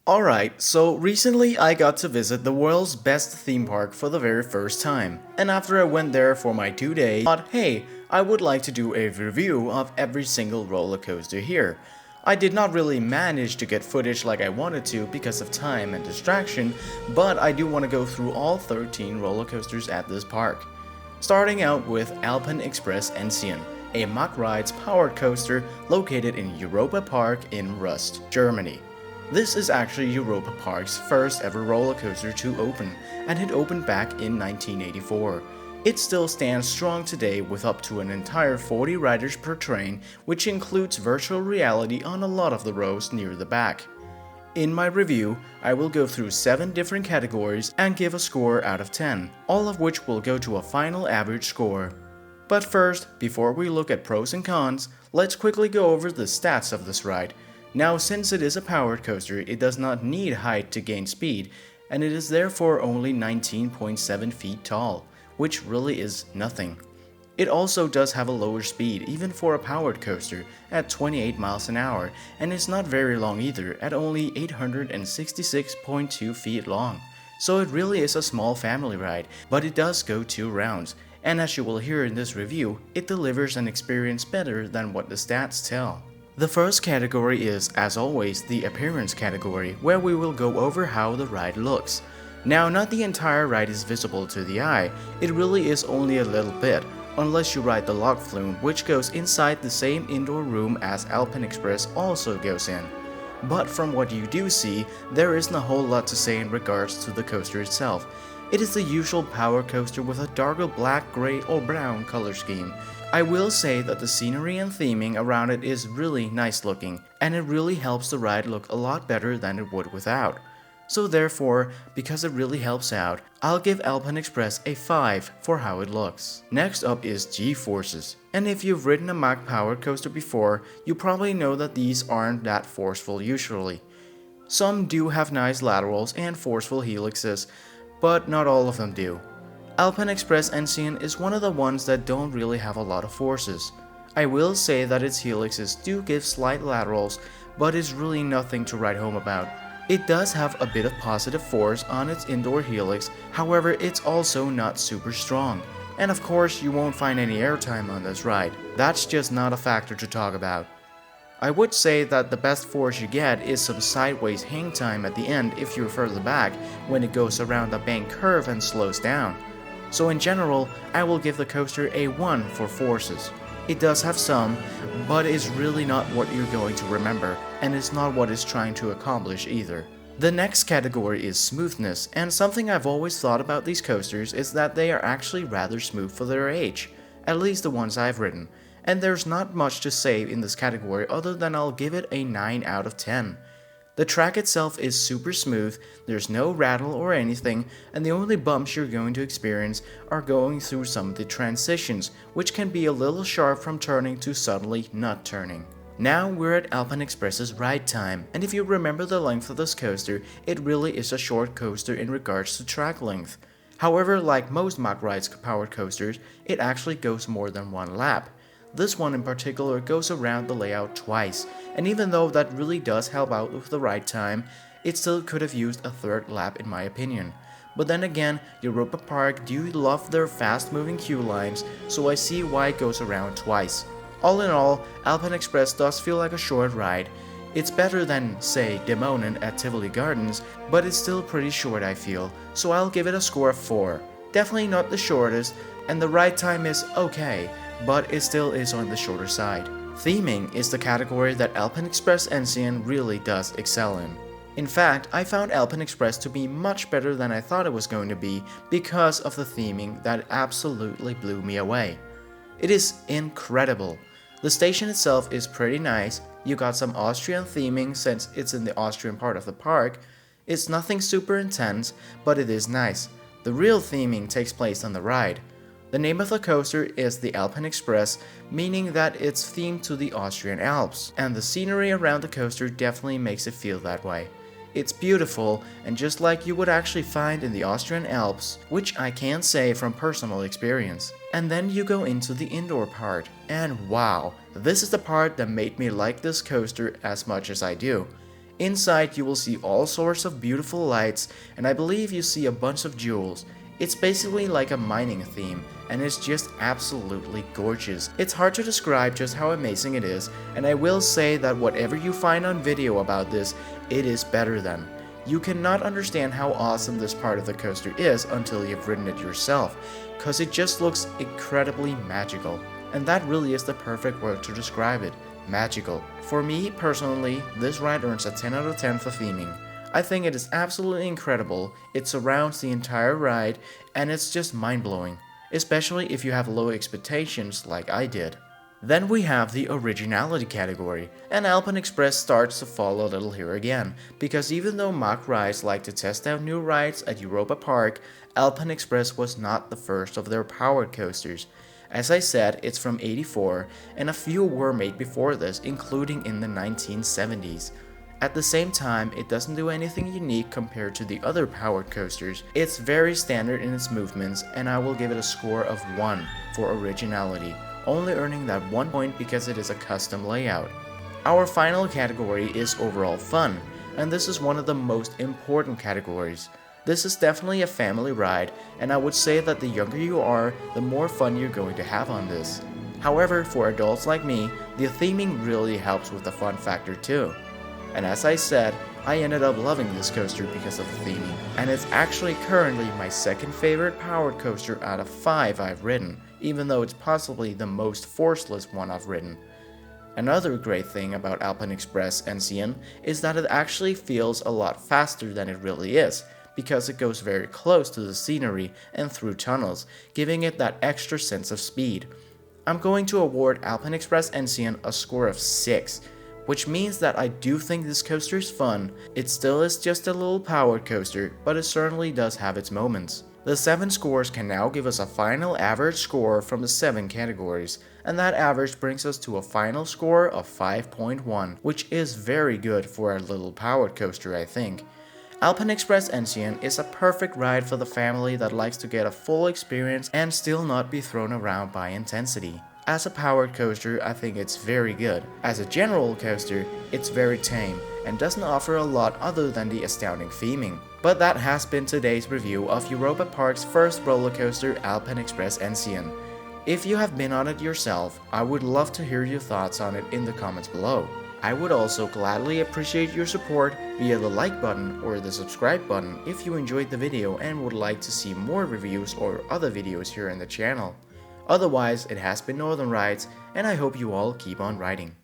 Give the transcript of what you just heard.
Alright, so recently I got to visit the world's best theme park for the very first time, and after I went there for my 2 days, I thought, hey, I would like to do a review of every single roller coaster here. I did not really manage to get footage like I wanted to because of time and distraction, but I do want to go through all 13 roller coasters at this park. Starting out with Alpenexpress Enzian, a MACK Rides Powered Coaster located in Europa-Park in Rust, Germany. This is actually Europa-Park's first ever roller coaster to open, and it opened back in 1984. It still stands strong today with up to an entire 40 riders per train, which includes virtual reality on a lot of the rows near the back. In my review, I will go through 7 different categories and give a score out of 10, all of which will go to a final average score. But first, before we look at pros and cons, let's quickly go over the stats of this ride. Now, since it is a powered coaster, it does not need height to gain speed, and it is therefore only 19.7 feet tall, which really is nothing. It also does have a lower speed even for a powered coaster at 28 miles an hour, and it's not very long either at only 866.2 feet long. So it really is a small family ride, but it does go 2 rounds, and as you will hear in this review, it delivers an experience better than what the stats tell. The first category is, as always, the appearance category, where we will go over how the ride looks. Now, not the entire ride is visible to the eye, it really is only a little bit, unless you ride the log flume, which goes inside the same indoor room as Alpenexpress also goes in. But from what you do see, there isn't a whole lot to say in regards to the coaster itself. It is the usual power coaster with a darker black, gray, or brown color scheme. I will say that the scenery and theming around it is really nice looking, and it really helps the ride look a lot better than it would without. So therefore, because it really helps out, I'll give Alpenexpress a 5 for how it looks. Next up is G-forces, and if you've ridden a MACK powered coaster before, you probably know that these aren't that forceful usually. Some do have nice laterals and forceful helixes, but not all of them do. Alpenexpress Enzian is one of the ones that don't really have a lot of forces. I will say that its helixes do give slight laterals, but it's really nothing to write home about. It does have a bit of positive force on its indoor helix, however it's also not super strong. And of course you won't find any airtime on this ride. That's just not a factor to talk about. I would say that the best force you get is some sideways hang time at the end if you're further back when it goes around a bank curve and slows down. So in general, I will give the coaster a 1 for forces. It does have some, but it's really not what you're going to remember, and it's not what it's trying to accomplish either. The next category is smoothness, and something I've always thought about these coasters is that they are actually rather smooth for their age, at least the ones I've ridden, and there's not much to say in this category other than I'll give it a 9 out of 10. The track itself is super smooth, there's no rattle or anything, and the only bumps you're going to experience are going through some of the transitions, which can be a little sharp from turning to suddenly not turning. Now we're at Alpenexpress's ride time, and if you remember the length of this coaster, it really is a short coaster in regards to track length. However, like most MACK Rides powered coasters, it actually goes more than 1 lap. This one in particular goes around the layout twice, and even though that really does help out with the ride time, it still could have used a 3rd lap in my opinion. But then again, Europa-Park do love their fast moving queue lines, so I see why it goes around twice. All in all, Alpenexpress does feel like a short ride. It's better than, say, Demonen at Tivoli Gardens, but it's still pretty short I feel, so I'll give it a score of 4. Definitely not the shortest, and the ride time is okay, but it still is on the shorter side. Theming is the category that Alpenexpress Enzian really does excel in. In fact, I found Alpenexpress to be much better than I thought it was going to be because of the theming that absolutely blew me away. It is incredible. The station itself is pretty nice, you got some Austrian theming since it's in the Austrian part of the park. It's nothing super intense, but it is nice. The real theming takes place on the ride. The name of the coaster is the Alpenexpress, meaning that it's themed to the Austrian Alps, and the scenery around the coaster definitely makes it feel that way. It's beautiful, and just like you would actually find in the Austrian Alps, which I can say from personal experience. And then you go into the indoor part, and wow, this is the part that made me like this coaster as much as I do. Inside you will see all sorts of beautiful lights, and I believe you see a bunch of jewels. It's basically like a mining theme, and it's just absolutely gorgeous. It's hard to describe just how amazing it is, and I will say that whatever you find on video about this, it is better than. You cannot understand how awesome this part of the coaster is until you've ridden it yourself, cause it just looks incredibly magical. And that really is the perfect word to describe it, magical. For me, personally, this ride earns a 10 out of 10 for theming. I think it is absolutely incredible, it surrounds the entire ride, and it's just mind-blowing, especially if you have low expectations like I did. Then we have the originality category, and Alpenexpress starts to fall a little here again, because even though MACK Rides like to test out new rides at Europa-Park, Alpenexpress was not the first of their powered coasters. As I said, it's from '84, and a few were made before this, including in the 1970s. At the same time, it doesn't do anything unique compared to the other powered coasters. It's very standard in its movements, and I will give it a score of 1 for originality, only earning that 1 point because it is a custom layout. Our final category is overall fun, and this is one of the most important categories. This is definitely a family ride, and I would say that the younger you are, the more fun you're going to have on this. However, for adults like me, the theming really helps with the fun factor too. And as I said, I ended up loving this coaster because of the theming, and it's actually currently my second favorite powered coaster out of 5 I've ridden, even though it's possibly the most forceless one I've ridden. Another great thing about Alpenexpress Enzian is that it actually feels a lot faster than it really is, because it goes very close to the scenery and through tunnels, giving it that extra sense of speed. I'm going to award Alpenexpress Enzian a score of 6, which means that I do think this coaster is fun. It still is just a little powered coaster, but it certainly does have its moments. The 7 scores can now give us a final average score from the 7 categories, and that average brings us to a final score of 5.1, which is very good for a little powered coaster, I think. Alpenexpress Enzian is a perfect ride for the family that likes to get a full experience and still not be thrown around by intensity. As a powered coaster, I think it's very good. As a general coaster, it's very tame and doesn't offer a lot other than the astounding theming. But that has been today's review of Europa-Park's first roller coaster, Alpenexpress Enzian. If you have been on it yourself, I would love to hear your thoughts on it in the comments below. I would also gladly appreciate your support via the like button or the subscribe button if you enjoyed the video and would like to see more reviews or other videos here in the channel. Otherwise, it has been Northern Rides, and I hope you all keep on riding.